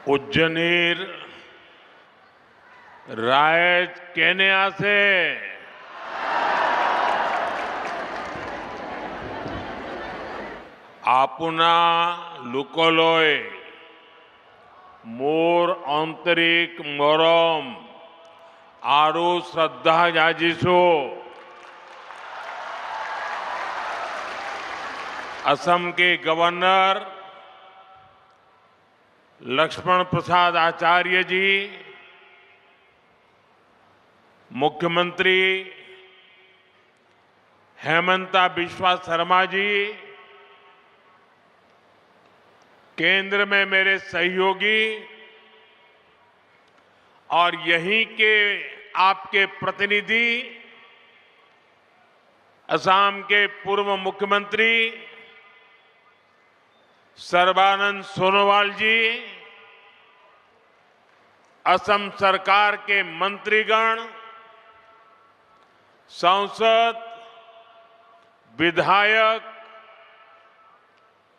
उज्जनीर रायज केन्या से आपुना लुकोलोय मोर आंतरिक मोरम आरु श्रद्धा जाजिसो असम के गवर्नर लक्ष्मण प्रसाद आचार्य जी, मुख्यमंत्री हेमंता बिस्वा शर्मा जी, केंद्र में मेरे सहयोगी और यहीं के आपके प्रतिनिधि असम के पूर्व मुख्यमंत्री सर्बानंद सोनोवाल जी, असम सरकार के मंत्रीगण, सांसद, विधायक,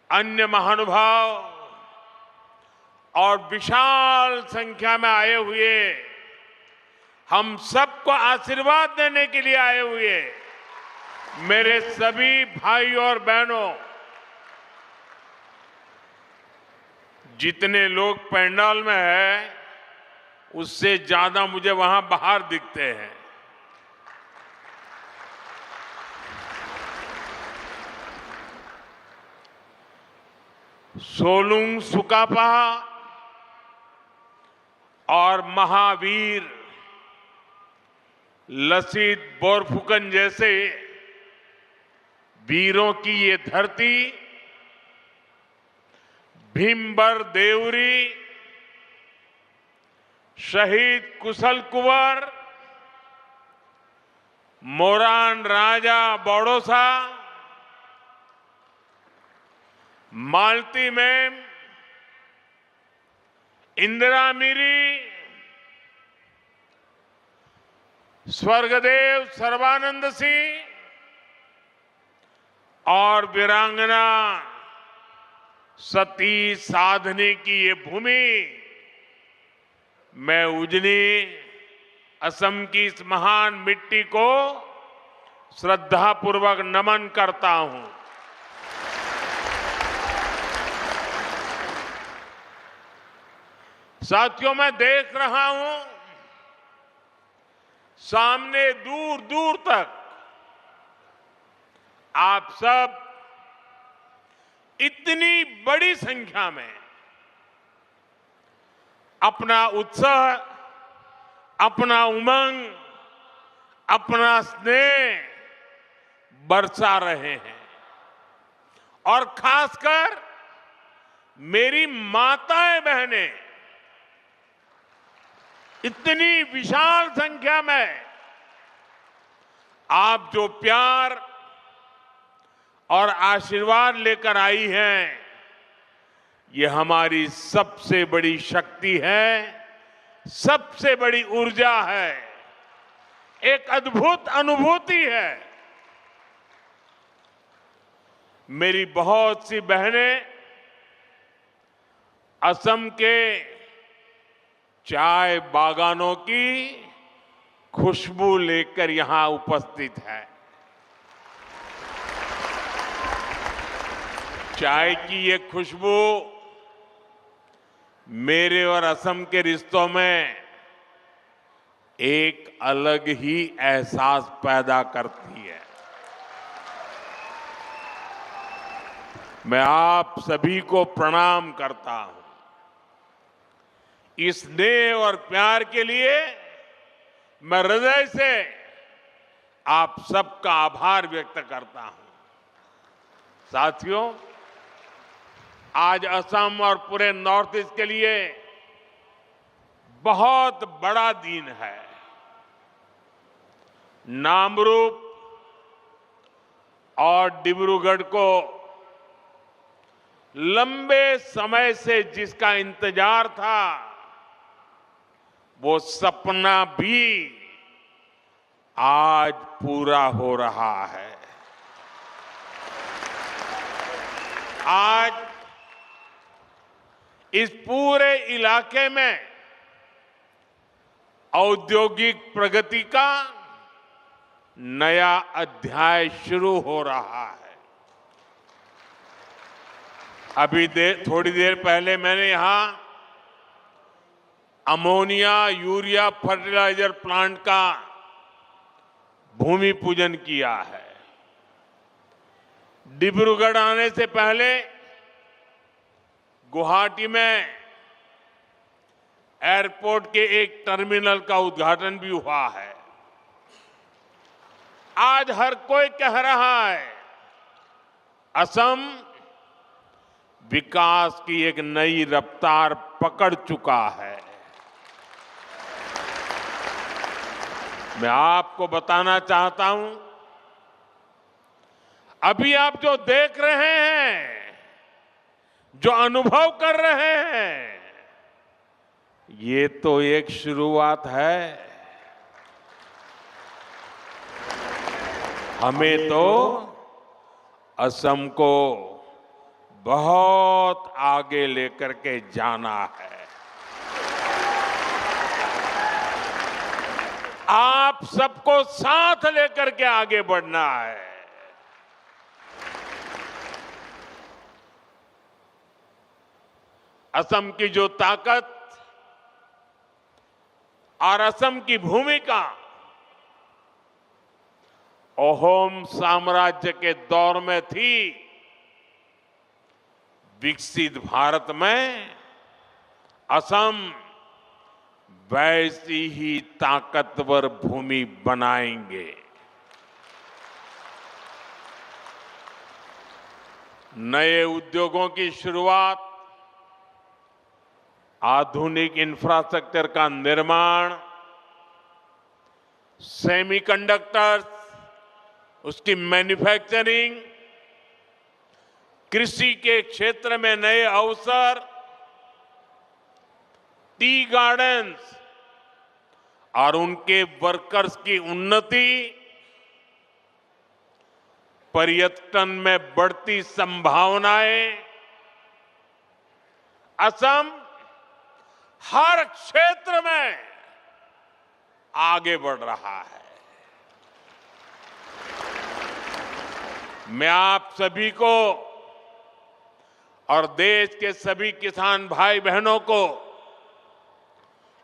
अन्य महानुभाव और विशाल संख्या में आए हुए हम सबको आशीर्वाद देने के लिए आए हुए मेरे सभी भाई और बहनों, जितने लोग पंडाल में हैं उससे ज्यादा मुझे वहां बाहर दिखते हैं। सोलुंग सुकापा और महावीर लसित बोरफुकन जैसे वीरों की ये धरती, भीमबर देवरी, शहीद कुशल कुंवर, मोरान राजा बड़ौसा, मालती मैम, इंदिरा मिरी, स्वर्गदेव सर्बानंद सिंह और वीरांगना सती साधने की ये भूमि, मैं उजनी असम की इस महान मिट्टी को श्रद्धापूर्वक नमन करता हूं। साथियों, मैं देख रहा हूं सामने दूर दूर तक आप सब इतनी बड़ी संख्या में अपना उत्साह, अपना उमंग, अपना स्नेह बरसा रहे हैं और खासकर मेरी माताएं बहनें इतनी विशाल संख्या में आप जो प्यार और आशीर्वाद लेकर आई हैं, ये हमारी सबसे बड़ी शक्ति है, सबसे बड़ी ऊर्जा है, एक अद्भुत अनुभूति है। मेरी बहुत सी बहनें असम के चाय बागानों की खुशबू लेकर यहां उपस्थित है। चाय की ये खुशबू मेरे और असम के रिश्तों में एक अलग ही एहसास पैदा करती है। मैं आप सभी को प्रणाम करता हूं। इस स्नेह और प्यार के लिए मैं हृदय से आप सबका आभार व्यक्त करता हूं। साथियों, आज असम और पूरे नॉर्थ ईस्ट के लिए बहुत बड़ा दिन है। नामरूप और डिब्रूगढ़ को लंबे समय से जिसका इंतजार था, वो सपना भी आज पूरा हो रहा है। आज इस पूरे इलाके में औद्योगिक प्रगति का नया अध्याय शुरू हो रहा है। अभी थोड़ी देर पहले मैंने यहां अमोनिया यूरिया फर्टिलाइजर प्लांट का भूमि पूजन किया है। डिब्रूगढ़ आने से पहले गुवाहाटी में एयरपोर्ट के एक टर्मिनल का उद्घाटन भी हुआ है। आज हर कोई कह रहा है असम विकास की एक नई रफ्तार पकड़ चुका है। मैं आपको बताना चाहता हूं, अभी आप जो देख रहे हैं, जो अनुभव कर रहे हैं, ये तो एक शुरुआत है। हमें तो असम को बहुत आगे लेकर के जाना है। आप सबको साथ लेकर के आगे बढ़ना है। असम की जो ताकत और असम की भूमिका अहोम साम्राज्य के दौर में थी, विकसित भारत में असम वैसी ही ताकतवर भूमि बनाएंगे। नए उद्योगों की शुरुआत, आधुनिक इंफ्रास्ट्रक्चर का निर्माण, सेमीकंडक्टर्स, उसकी मैन्युफैक्चरिंग, कृषि के क्षेत्र में नए अवसर, टी गार्डन्स और उनके वर्कर्स की उन्नति, पर्यटन में बढ़ती संभावनाएं, असम हर क्षेत्र में आगे बढ़ रहा है। मैं आप सभी को और देश के सभी किसान भाई बहनों को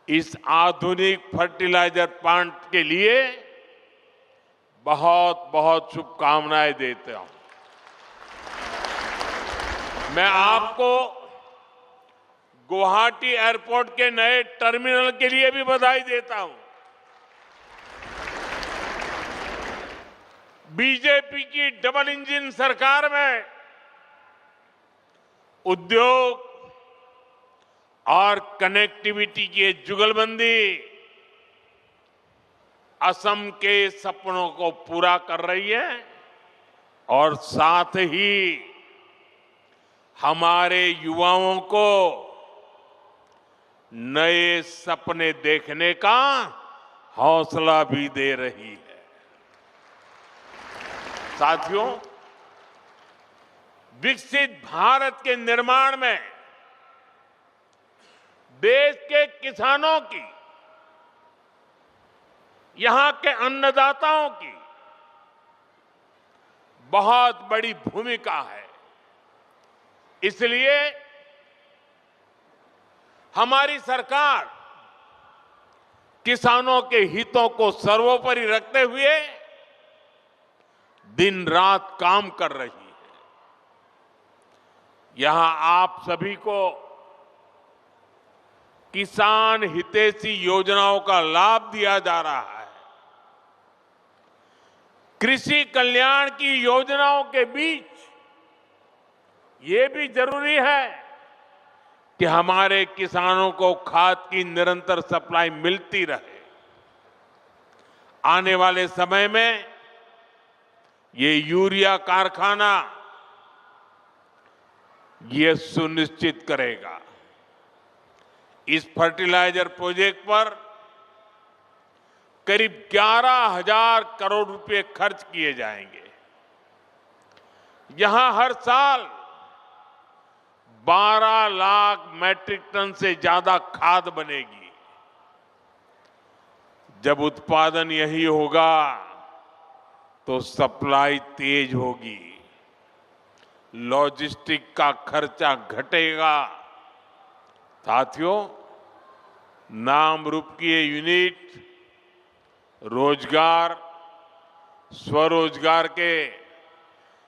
इस आधुनिक फर्टिलाइजर प्लांट के लिए बहुत बहुत शुभकामनाएं देता हूं। मैं आपको गुवाहाटी एयरपोर्ट के नए टर्मिनल के लिए भी बधाई देता हूं। बीजेपी की डबल इंजन सरकार में उद्योग और कनेक्टिविटी की जुगलबंदी असम के सपनों को पूरा कर रही है और साथ ही हमारे युवाओं को नए सपने देखने का हौसला भी दे रही है। साथियों, विकसित भारत के निर्माण में देश के किसानों की, यहां के अन्नदाताओं की बहुत बड़ी भूमिका है। इसलिए हमारी सरकार किसानों के हितों को सर्वोपरि रखते हुए दिन रात काम कर रही है। यहां आप सभी को किसान हितैषी योजनाओं का लाभ दिया जा रहा है। कृषि कल्याण की योजनाओं के बीच ये भी जरूरी है कि हमारे किसानों को खाद की निरंतर सप्लाई मिलती रहे। आने वाले समय में ये यूरिया कारखाना ये सुनिश्चित करेगा। इस फर्टिलाइजर प्रोजेक्ट पर करीब 11,000 करोड़ रुपए खर्च किए जाएंगे। यहां हर साल 12 लाख मैट्रिक टन से ज्यादा खाद बनेगी। जब उत्पादन यही होगा तो सप्लाई तेज होगी, लॉजिस्टिक का खर्चा घटेगा। साथियों, नाम रूप की ये यूनिट रोजगार, स्वरोजगार के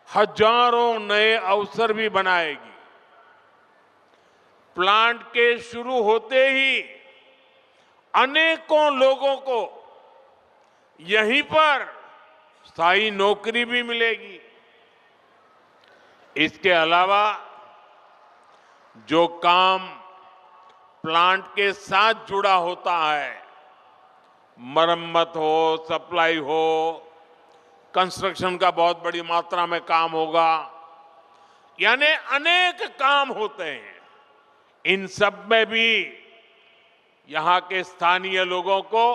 हजारों नए अवसर भी बनाएगी। प्लांट के शुरू होते ही अनेकों लोगों को यहीं पर स्थायी नौकरी भी मिलेगी। इसके अलावा जो काम प्लांट के साथ जुड़ा होता है, मरम्मत हो, सप्लाई हो, कंस्ट्रक्शन का बहुत बड़ी मात्रा में काम होगा, यानी अनेक काम होते हैं। इन सब में भी यहां के स्थानीय लोगों को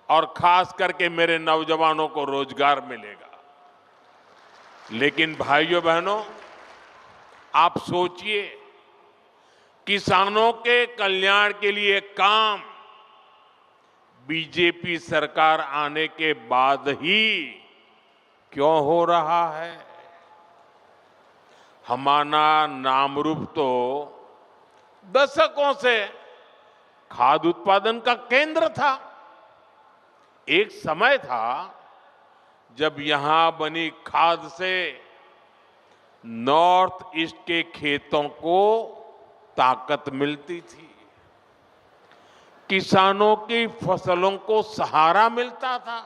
और खास करके मेरे नौजवानों को रोजगार मिलेगा। लेकिन भाइयों बहनों, आप सोचिए, किसानों के कल्याण के लिए काम बीजेपी सरकार आने के बाद ही क्यों हो रहा है? हमारा नामरूप तो दशकों से खाद्य उत्पादन का केंद्र था। एक समय था जब यहां बनी खाद से नॉर्थ ईस्ट के खेतों को ताकत मिलती थी, किसानों की फसलों को सहारा मिलता था।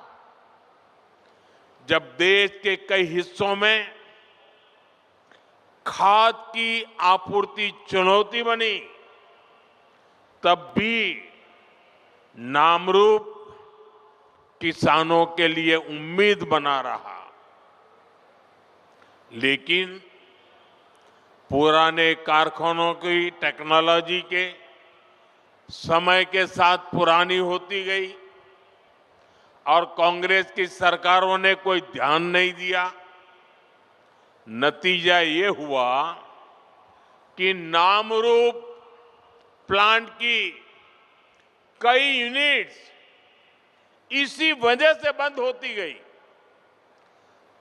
जब देश के कई हिस्सों में खाद की आपूर्ति चुनौती बनी, तब भी नामरूप किसानों के लिए उम्मीद बना रहा। लेकिन पुराने कारखानों की टेक्नोलॉजी के समय के साथ पुरानी होती गई और कांग्रेस की सरकारों ने कोई ध्यान नहीं दिया। नतीजा ये हुआ कि नामरूप प्लांट की कई यूनिट्स इसी वजह से बंद होती गई।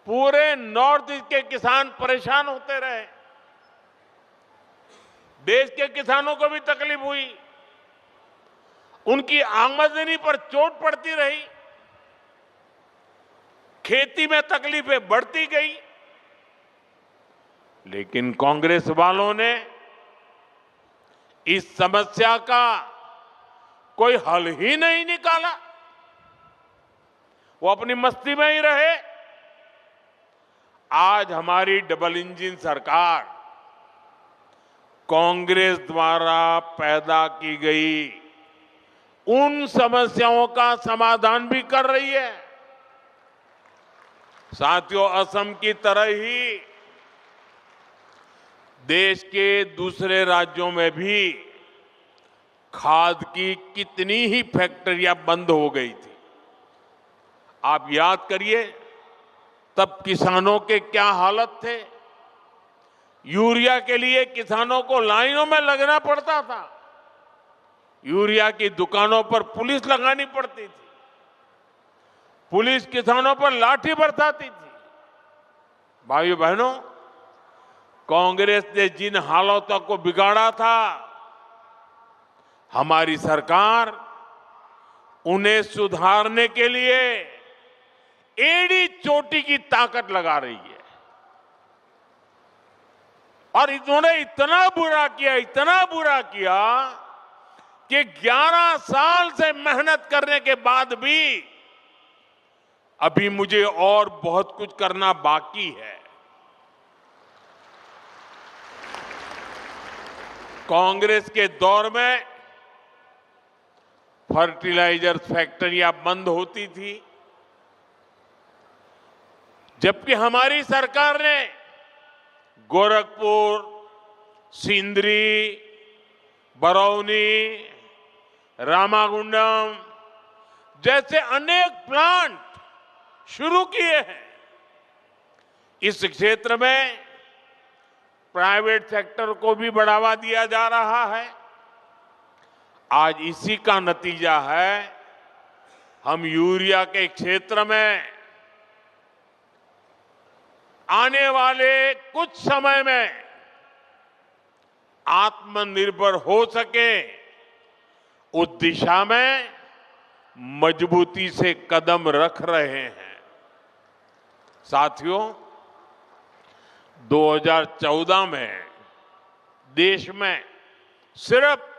पूरे नॉर्थ ईस्ट के किसान परेशान होते रहे, देश के किसानों को भी तकलीफ हुई, उनकी आमदनी पर चोट पड़ती रही, खेती में तकलीफें बढ़ती गई। लेकिन कांग्रेस वालों ने इस समस्या का कोई हल ही नहीं निकाला, वो अपनी मस्ती में ही रहे। आज हमारी डबल इंजन सरकार कांग्रेस द्वारा पैदा की गई उन समस्याओं का समाधान भी कर रही है। साथियों, असम की तरह ही देश के दूसरे राज्यों में भी खाद की कितनी ही फैक्ट्रियां बंद हो गई थी। आप याद करिए, तब किसानों के क्या हालत थे। यूरिया के लिए किसानों को लाइनों में लगना पड़ता था, यूरिया की दुकानों पर पुलिस लगानी पड़ती थी, पुलिस किसानों पर लाठी बरसाती थी। भाइयों बहनों, कांग्रेस ने जिन हालातों को बिगाड़ा था, हमारी सरकार उन्हें सुधारने के लिए एड़ी चोटी की ताकत लगा रही है। और इन्होंने इतना बुरा किया कि 11 साल से मेहनत करने के बाद भी अभी मुझे और बहुत कुछ करना बाकी है। कांग्रेस के दौर में फर्टिलाइजर फैक्ट्रियां बंद होती थी, जबकि हमारी सरकार ने गोरखपुर, सिंदरी, बरौनी, रामागुंडम जैसे अनेक प्लांट शुरू किए हैं। इस क्षेत्र में प्राइवेट सेक्टर को भी बढ़ावा दिया जा रहा है। आज इसी का नतीजा है हम यूरिया के क्षेत्र में आने वाले कुछ समय में आत्मनिर्भर हो सके, उस दिशा में मजबूती से कदम रख रहे हैं। साथियों, 2014 में देश में सिर्फ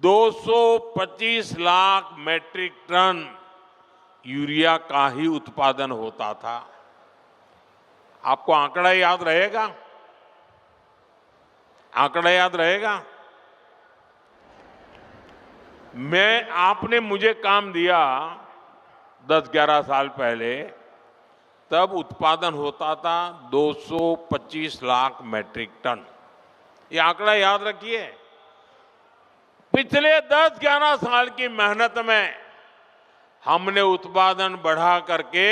225 लाख मैट्रिक टन यूरिया का ही उत्पादन होता था। आपको आंकड़ा याद रहेगा? आंकड़ा याद रहेगा? आपने मुझे काम दिया 10-11 साल पहले, तब उत्पादन होता था 225 लाख मैट्रिक टन। ये आंकड़ा याद रखिए। पिछले 10-11 साल की मेहनत में हमने उत्पादन बढ़ा करके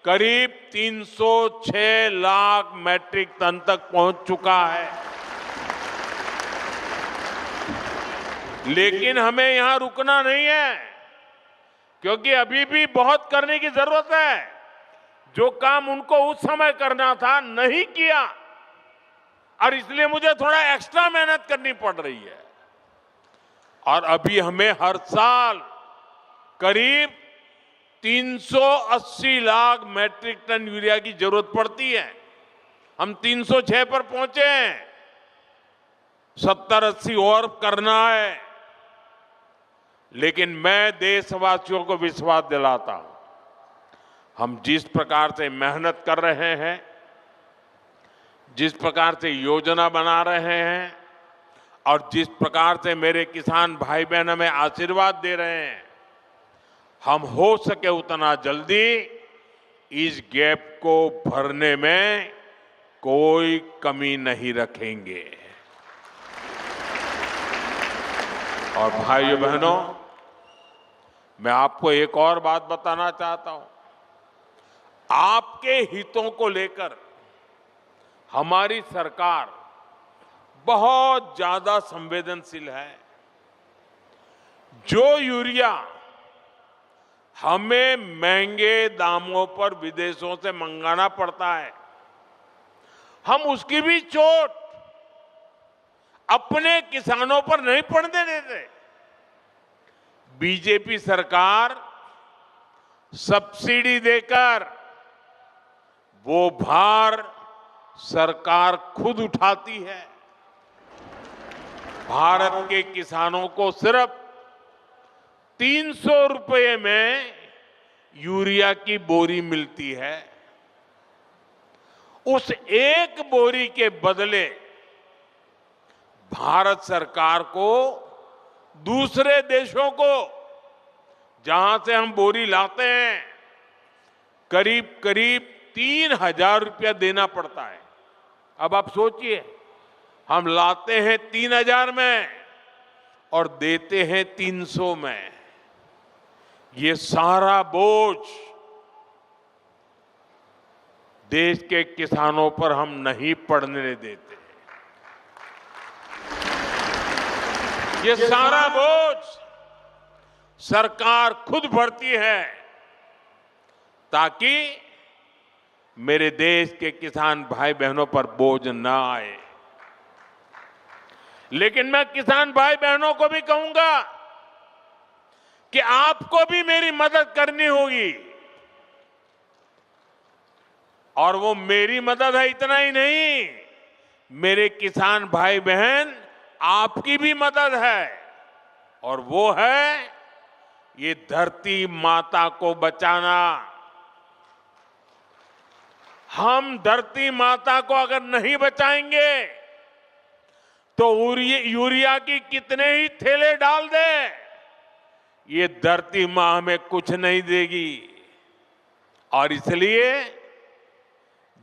करीब 306 लाख मैट्रिक टन तक पहुंच चुका है। लेकिन हमें यहां रुकना नहीं है, क्योंकि अभी भी बहुत करने की जरूरत है। जो काम उनको उस समय करना था नहीं किया, और इसलिए मुझे थोड़ा एक्स्ट्रा मेहनत करनी पड़ रही है। और अभी हमें हर साल करीब 380 लाख मैट्रिक टन यूरिया की जरूरत पड़ती है। हम 306 पर पहुंचे हैं, 70-80 और करना है। लेकिन मैं देशवासियों को विश्वास दिलाता हूं, हम जिस प्रकार से मेहनत कर रहे हैं, जिस प्रकार से योजना बना रहे हैं, और जिस प्रकार से मेरे किसान भाई बहन हमें आशीर्वाद दे रहे हैं, हम हो सके उतना जल्दी इस गैप को भरने में कोई कमी नहीं रखेंगे। और भाइयों बहनों, मैं आपको एक और बात बताना चाहता हूं। आपके हितों को लेकर हमारी सरकार बहुत ज्यादा संवेदनशील है। जो यूरिया हमें महंगे दामों पर विदेशों से मंगाना पड़ता है, हम उसकी भी चोट अपने किसानों पर नहीं पड़ने देते। बीजेपी सरकार सब्सिडी देकर वो भार सरकार खुद उठाती है। भारत के किसानों को सिर्फ 300 रुपए में यूरिया की बोरी मिलती है। उस एक बोरी के बदले भारत सरकार को दूसरे देशों को, जहां से हम बोरी लाते हैं, करीब करीब 3,000 रुपया देना पड़ता है। अब आप सोचिए, हम लाते हैं 3,000 में और देते हैं 300 में। ये सारा बोझ देश के किसानों पर हम नहीं पड़ने देते। ये सारा बोझ सरकार खुद भरती है, ताकि मेरे देश के किसान भाई बहनों पर बोझ ना आए। लेकिन मैं किसान भाई बहनों को भी कहूंगा कि आपको भी मेरी मदद करनी होगी। और वो मेरी मदद है इतना ही नहीं, मेरे किसान भाई बहन आपकी भी मदद है। और वो है ये धरती माता को बचाना। हम धरती माता को अगर नहीं बचाएंगे तो यूरिया की कितने ही थैले डाल दे, ये धरती मां हमें कुछ नहीं देगी। और इसलिए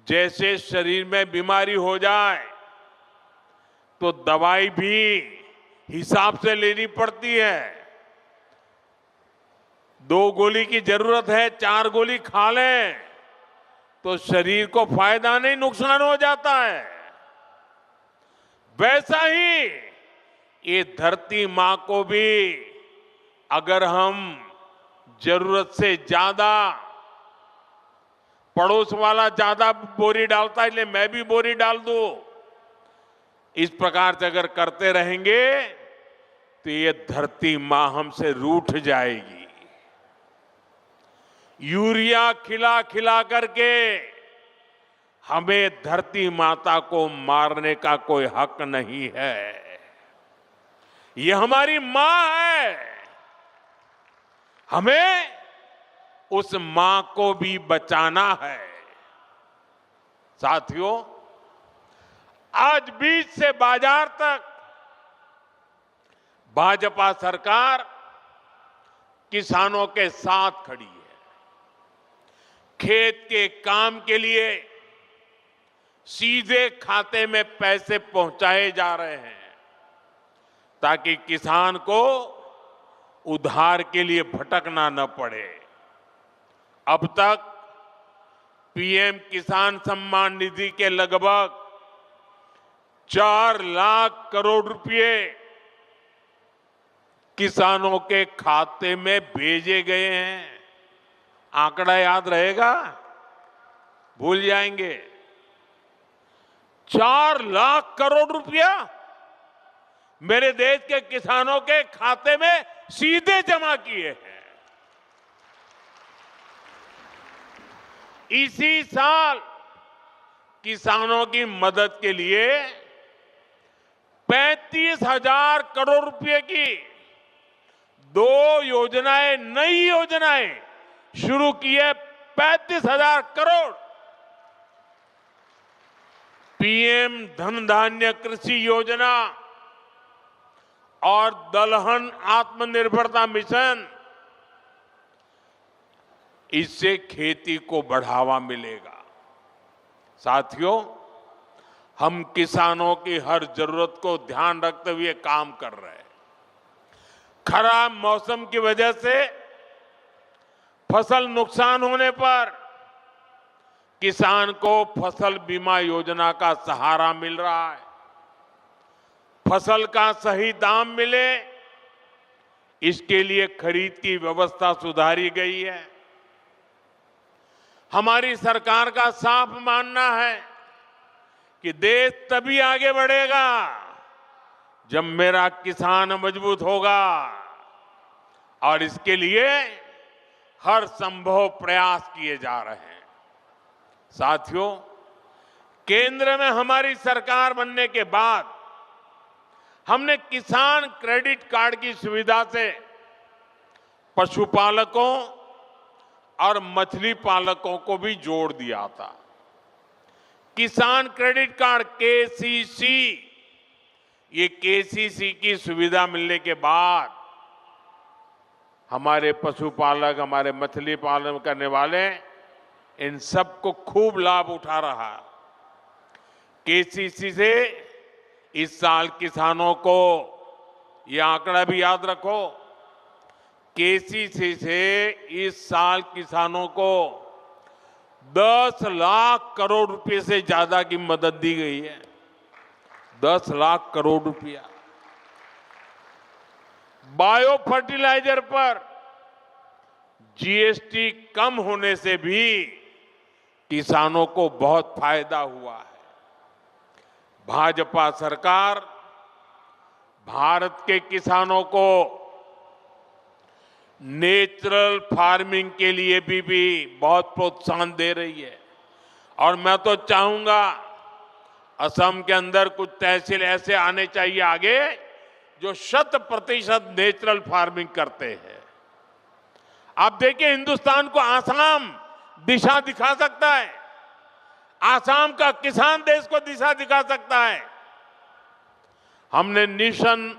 जैसे शरीर में बीमारी हो जाए तो दवाई भी हिसाब से लेनी पड़ती है। 2 गोली की जरूरत है, 4 गोली खा लें तो शरीर को फायदा नहीं नुकसान हो जाता है। वैसा ही ये धरती मां को भी अगर हम जरूरत से ज्यादा, पड़ोस वाला ज्यादा बोरी डालता है इसलिए मैं भी बोरी डाल दूं, इस प्रकार से अगर करते रहेंगे तो ये धरती मां हमसे रूठ जाएगी। यूरिया खिला खिला करके हमें धरती माता को मारने का कोई हक नहीं है। ये हमारी मां है, हमें उस मां को भी बचाना है। साथियों, आज बीज से बाजार तक भाजपा सरकार किसानों के साथ खड़ी है। खेत के काम के लिए सीधे खाते में पैसे पहुंचाए जा रहे हैं ताकि किसान को उधार के लिए भटकना न पड़े। अब तक पीएम किसान सम्मान निधि के लगभग 4 लाख करोड़ रुपए किसानों के खाते में भेजे गए हैं। आंकड़ा याद रहेगा? भूल जाएंगे? 4 लाख करोड़ रुपया मेरे देश के किसानों के खाते में सीधे जमा किए हैं। इसी साल किसानों की मदद के लिए 35,000 करोड़ रुपए की 2 योजनाएं, नई योजनाएं शुरू की है। 35,000 करोड़। पीएम धन धान्य कृषि योजना और दलहन आत्मनिर्भरता मिशन, इससे खेती को बढ़ावा मिलेगा। साथियों, हम किसानों की हर जरूरत को ध्यान रखते हुए काम कर रहे हैं। खराब मौसम की वजह से फसल नुकसान होने पर किसान को फसल बीमा योजना का सहारा मिल रहा है। फसल का सही दाम मिले, इसके लिए खरीद की व्यवस्था सुधारी गई है। हमारी सरकार का साफ मानना है कि देश तभी आगे बढ़ेगा जब मेरा किसान मजबूत होगा, और इसके लिए हर संभव प्रयास किए जा रहे हैं। साथियों, केंद्र में हमारी सरकार बनने के बाद हमने किसान क्रेडिट कार्ड की सुविधा से पशुपालकों और मछली पालकों को भी जोड़ दिया था। किसान क्रेडिट कार्ड केसीसी, ये केसीसी की सुविधा मिलने के बाद हमारे पशुपालक, हमारे मछली पालन करने वाले, इन सबको खूब लाभ उठा रहा। केसीसी से इस साल किसानों को, ये आंकड़ा भी याद रखो, केसीसी से इस साल किसानों को 10 लाख करोड़ रुपए से ज्यादा की मदद दी गई है। 10 लाख करोड़ रुपया। बायो फर्टिलाइजर पर जीएसटी कम होने से भी किसानों को बहुत फायदा हुआ है। भाजपा सरकार भारत के किसानों को नेचुरल फार्मिंग के लिए भी बहुत प्रोत्साहन दे रही है। और मैं तो चाहूंगा असम के अंदर कुछ तहसील ऐसे आने चाहिए आगे जो 100% नेचुरल फार्मिंग करते हैं। आप देखिए, हिंदुस्तान को आसाम दिशा दिखा सकता है। आसाम का किसान देश को दिशा दिखा सकता है। हमने नेशनल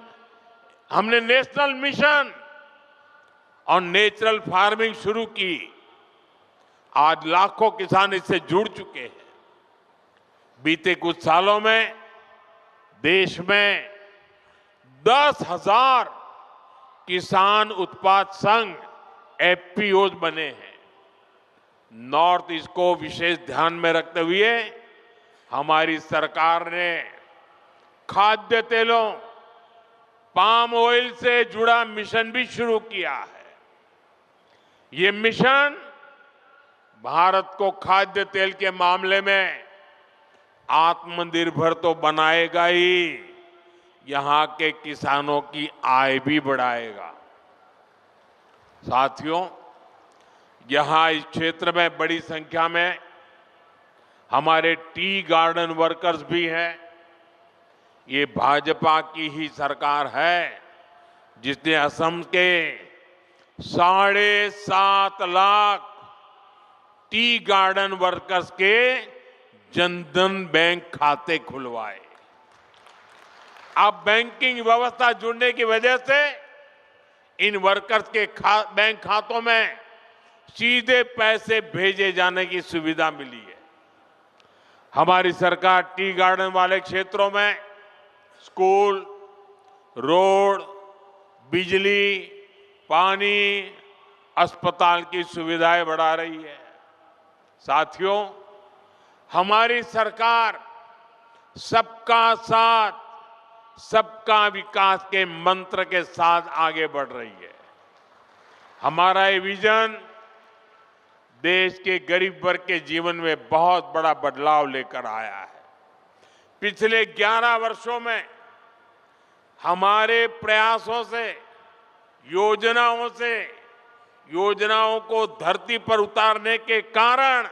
मिशन और नेचुरल फार्मिंग शुरू की। आज लाखों किसान इससे जुड़ चुके हैं। बीते कुछ सालों में देश में 10,000 किसान उत्पाद संघ एफपीओज बने हैं। नॉर्थ ईस्ट को विशेष ध्यान में रखते हुए हमारी सरकार ने खाद्य तेलों, पाम ऑयल से जुड़ा मिशन भी शुरू किया है। ये मिशन भारत को खाद्य तेल के मामले में आत्मनिर्भर तो बनाएगा ही, यहां के किसानों की आय भी बढ़ाएगा। साथियों, यहां इस क्षेत्र में बड़ी संख्या में हमारे टी गार्डन वर्कर्स भी हैं। ये भाजपा की ही सरकार है जिसने असम के 7.5 लाख टी गार्डन वर्कर्स के जनधन बैंक खाते खुलवाए। अब बैंकिंग व्यवस्था जुड़ने की वजह से इन वर्कर्स के बैंक खातों में सीधे पैसे भेजे जाने की सुविधा मिली है। हमारी सरकार टी गार्डन वाले क्षेत्रों में स्कूल, रोड, बिजली, पानी, अस्पताल की सुविधाएं बढ़ा रही है। साथियों, हमारी सरकार सबका साथ, सबका विकास के मंत्र के साथ आगे बढ़ रही है। हमारा ये विजन देश के गरीब वर्ग के जीवन में बहुत बड़ा बदलाव लेकर आया है। पिछले 11 वर्षों में हमारे प्रयासों से, योजनाओं को धरती पर उतारने के कारण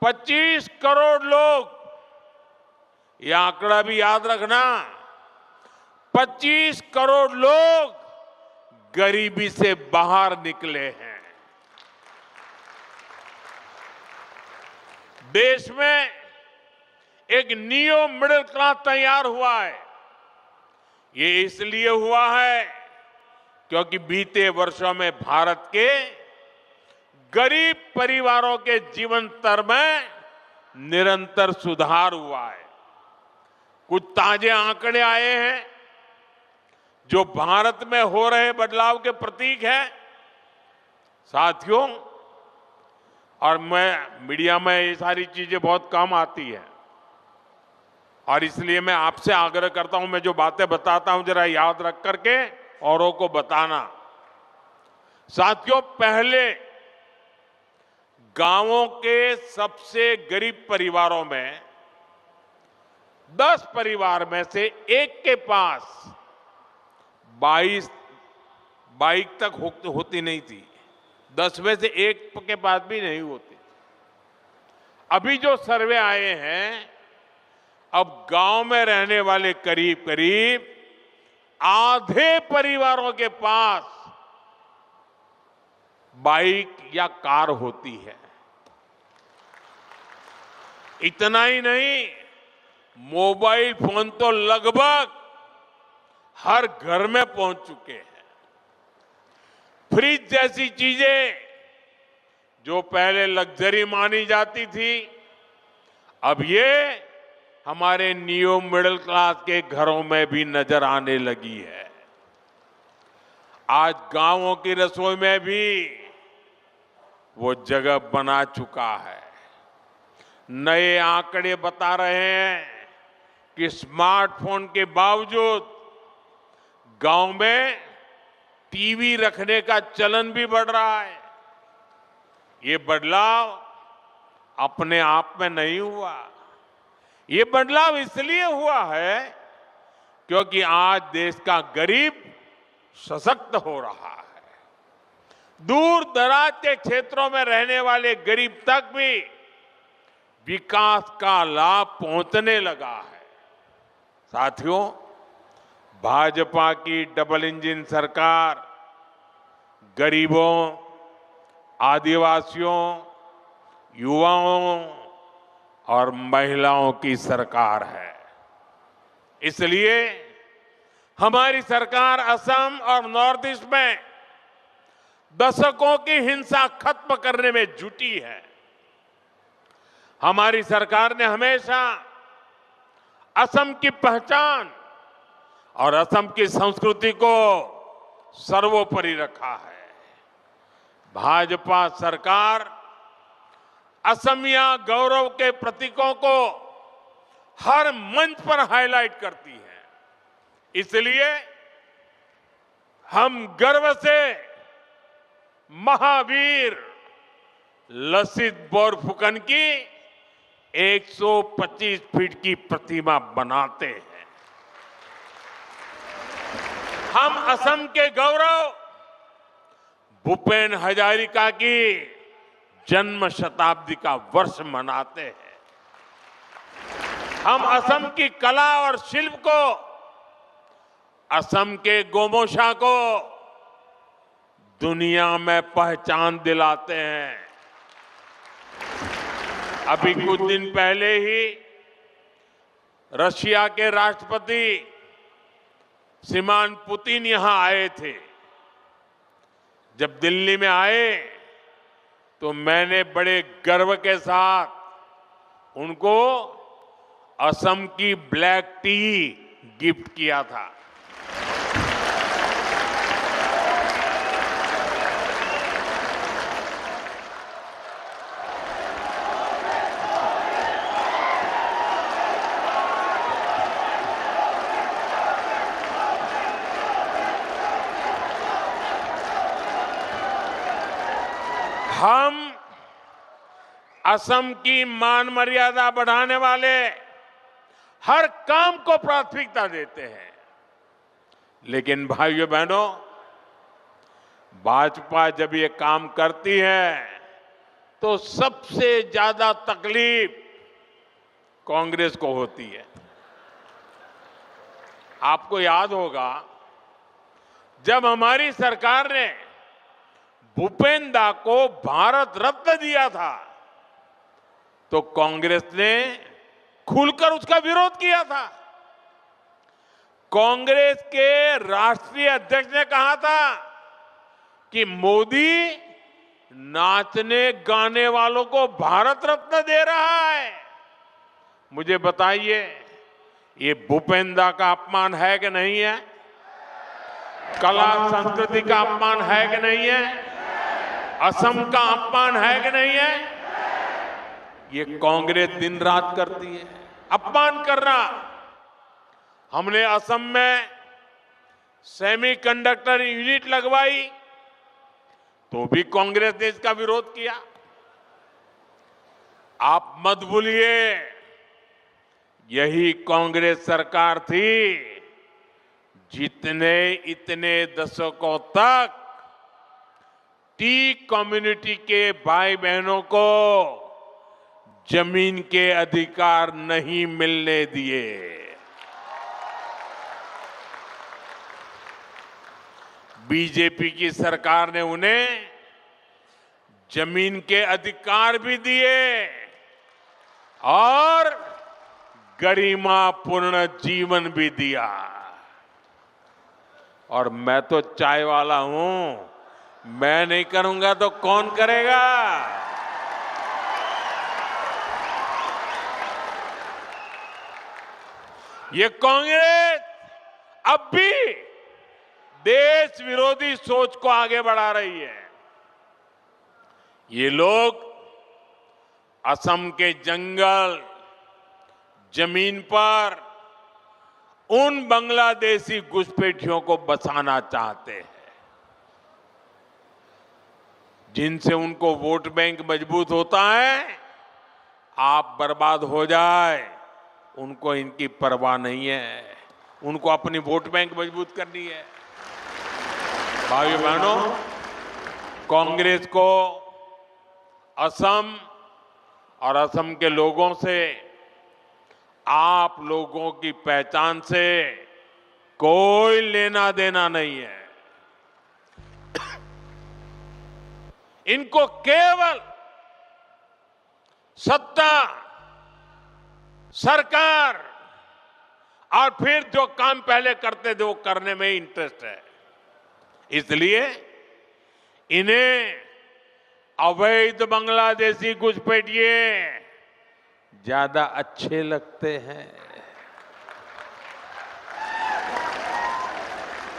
25 करोड़ लोग, ये आंकड़ा भी याद रखना, 25 करोड़ लोग गरीबी से बाहर निकले हैं। देश में एक नियो मिडिल क्लास तैयार हुआ है। ये इसलिए हुआ है क्योंकि बीते वर्षों में भारत के गरीब परिवारों के जीवन स्तर में निरंतर सुधार हुआ है। कुछ ताजे आंकड़े आए हैं जो भारत में हो रहे बदलाव के प्रतीक हैं। साथियों, और मैं मीडिया में ये सारी चीजें बहुत कम आती है और इसलिए मैं आपसे आग्रह करता हूं, मैं जो बातें बताता हूं जरा याद रख करके औरों को बताना। साथियों, पहले गांवों के सबसे गरीब परिवारों में 10 परिवार में से एक के पास 22 बाइक तक होती नहीं थी। 10 में से एक के पास भी नहीं होती। अभी जो सर्वे आए हैं, अब गांव में रहने वाले करीब करीब आधे परिवारों के पास बाइक या कार होती है। इतना ही नहीं, मोबाइल फोन तो लगभग हर घर में पहुंच चुके हैं। फ्रिज जैसी चीजें जो पहले लग्जरी मानी जाती थी, अब ये हमारे नियो मिडिल क्लास के घरों में भी नजर आने लगी है। आज गांवों की रसोई में भी वो जगह बना चुका है। नए आंकड़े बता रहे हैं कि स्मार्टफोन के बावजूद गांव में टीवी रखने का चलन भी बढ़ रहा है। ये बदलाव अपने आप में नहीं हुआ। ये बदलाव इसलिए हुआ है क्योंकि आज देश का गरीब सशक्त हो रहा है। दूर दराज के क्षेत्रों में रहने वाले गरीब तक भी विकास का लाभ पहुंचने लगा है। साथियों, भाजपा की डबल इंजन सरकार गरीबों, आदिवासियों, युवाओं और महिलाओं की सरकार है। इसलिए हमारी सरकार असम और नॉर्थ ईस्ट में दशकों की हिंसा खत्म करने में जुटी है। हमारी सरकार ने हमेशा असम की पहचान और असम की संस्कृति को सर्वोपरि रखा है। भाजपा सरकार असमिया गौरव के प्रतीकों को हर मंच पर हाईलाइट करती है। इसलिए हम गर्व से महावीर लसित बोरफुकन की 125 फीट की प्रतिमा बनाते हैं। हम असम के गौरव भूपेन हजारिका की जन्म शताब्दी का वर्ष मनाते हैं। हम असम की कला और शिल्प को, असम के गोमोशा को दुनिया में पहचान दिलाते हैं। अभी कुछ दिन पहले ही रशिया के राष्ट्रपति श्रीमान पुतिन यहां आए थे। जब दिल्ली में आए तो मैंने बड़े गर्व के साथ उनको असम की ब्लैक टी गिफ्ट किया था। हम असम की मान मर्यादा बढ़ाने वाले हर काम को प्राथमिकता देते हैं। लेकिन भाइयों बहनों, भाजपा जब ये काम करती है तो सबसे ज्यादा तकलीफ कांग्रेस को होती है। आपको याद होगा जब हमारी सरकार ने भूपेन दा को भारत रत्न दिया था तो कांग्रेस ने खुलकर उसका विरोध किया था। कांग्रेस के राष्ट्रीय अध्यक्ष ने कहा था कि मोदी नाचने गाने वालों को भारत रत्न दे रहा है। मुझे बताइए, ये भूपेन दा का अपमान है कि नहीं है? कला संस्कृति का अपमान है कि नहीं है? असम का अपमान है कि नहीं है? ये कांग्रेस दिन रात करती है अपमान करना। हमने असम में सेमीकंडक्टर यूनिट लगवाई तो भी कांग्रेस ने इसका विरोध किया। आप मत भूलिए, यही कांग्रेस सरकार थी जितने इतने दशकों तक टी कम्युनिटी के भाई बहनों को जमीन के अधिकार नहीं मिलने दिए। बीजेपी की सरकार ने उन्हें जमीन के अधिकार भी दिए और गरिमापूर्ण जीवन भी दिया। और मैं तो चाय वाला हूं, मैं नहीं करूंगा तो कौन करेगा? ये कांग्रेस अब भी देश विरोधी सोच को आगे बढ़ा रही है। ये लोग असम के जंगल, जमीन पर उन बांग्लादेशी घुसपैठियों को बसाना चाहते हैं जिनसे उनको वोट बैंक मजबूत होता है। आप बर्बाद हो जाए उनको इनकी परवाह नहीं है, उनको अपनी वोट बैंक मजबूत करनी है। भाइयों बहनों, कांग्रेस को असम और असम के लोगों से, आप लोगों की पहचान से कोई लेना देना नहीं है। इनको केवल सत्ता, सरकार और फिर जो काम पहले करते थे वो करने में इंटरेस्ट है। इसलिए इन्हें अवैध बांग्लादेशी घुसपैठिए ज्यादा अच्छे लगते हैं।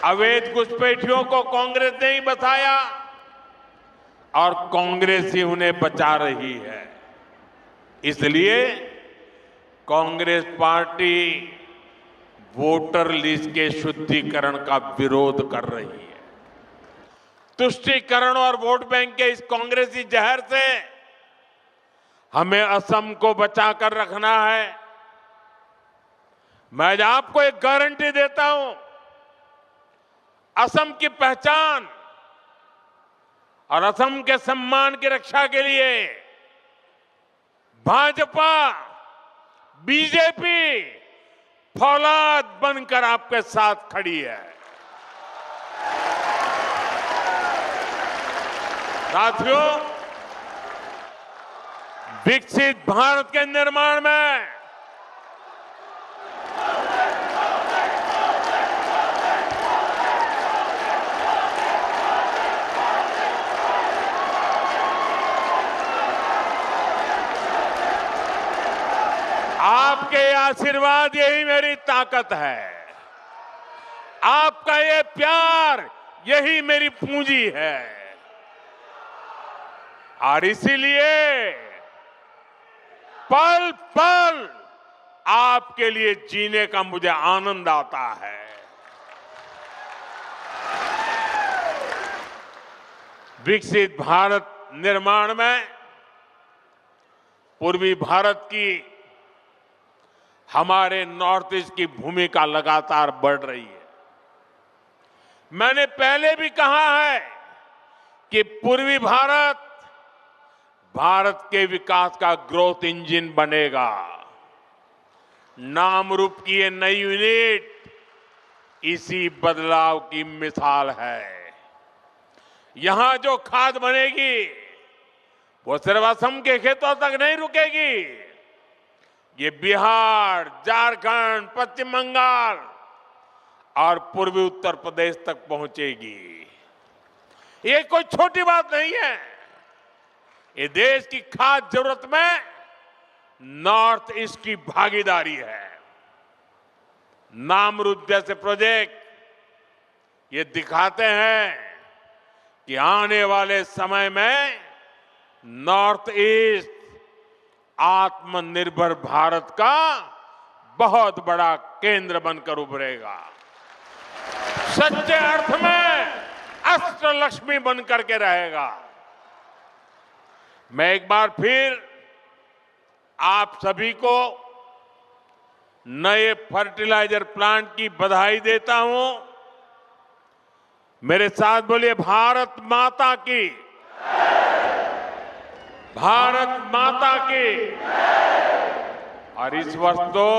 अवैध घुसपैठियों को कांग्रेस ने ही बचाया और कांग्रेस ही उन्हें बचा रही है। इसलिए कांग्रेस पार्टी वोटर लिस्ट के शुद्धिकरण का विरोध कर रही है। तुष्टीकरण और वोट बैंक के इस कांग्रेसी जहर से हमें असम को बचाकर रखना है। मैं आपको एक गारंटी देता हूं, असम की पहचान और असम के सम्मान की रक्षा के लिए भाजपा, बीजेपी फौलाद बनकर आपके साथ खड़ी है। साथियों, विकसित भारत के निर्माण में आपके आशीर्वाद यही मेरी ताकत है। आपका ये प्यार यही मेरी पूंजी है और इसीलिए पल पल आपके लिए जीने का मुझे आनंद आता है। विकसित भारत निर्माण में पूर्वी भारत की हमारे नॉर्थ ईस्ट की भूमिका लगातार बढ़ रही है। मैंने पहले भी कहा है कि पूर्वी भारत भारत के विकास का ग्रोथ इंजन बनेगा। नाम रूप की ये नई यूनिट इसी बदलाव की मिसाल है। यहां जो खाद बनेगी वो सिर्फ असम के खेतों तक नहीं रुकेगी, ये बिहार, झारखंड, पश्चिम बंगाल और पूर्वी उत्तर प्रदेश तक पहुंचेगी। ये कोई छोटी बात नहीं है। ये देश की खास जरूरत में नॉर्थ ईस्ट की भागीदारी है। नामरूप जैसे प्रोजेक्ट ये दिखाते हैं कि आने वाले समय में नॉर्थ ईस्ट आत्मनिर्भर भारत का बहुत बड़ा केंद्र बनकर उभरेगा। सच्चे अर्थ में अष्टलक्ष्मी बनकर के रहेगा। मैं एक बार फिर आप सभी को नए फर्टिलाइजर प्लांट की बधाई देता हूं। मेरे साथ बोलिए, भारत माता की, भारत माता की। और इस वर्ष तो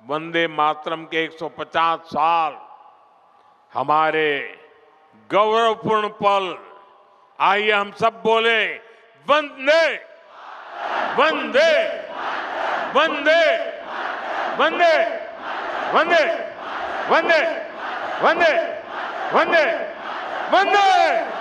वंदे मातरम के 150 साल हमारे गौरवपूर्ण पल। आइए हम सब बोले, वंदे वंदे वंदे वंदे वंदे वंदे वंदे वंदे वंदे।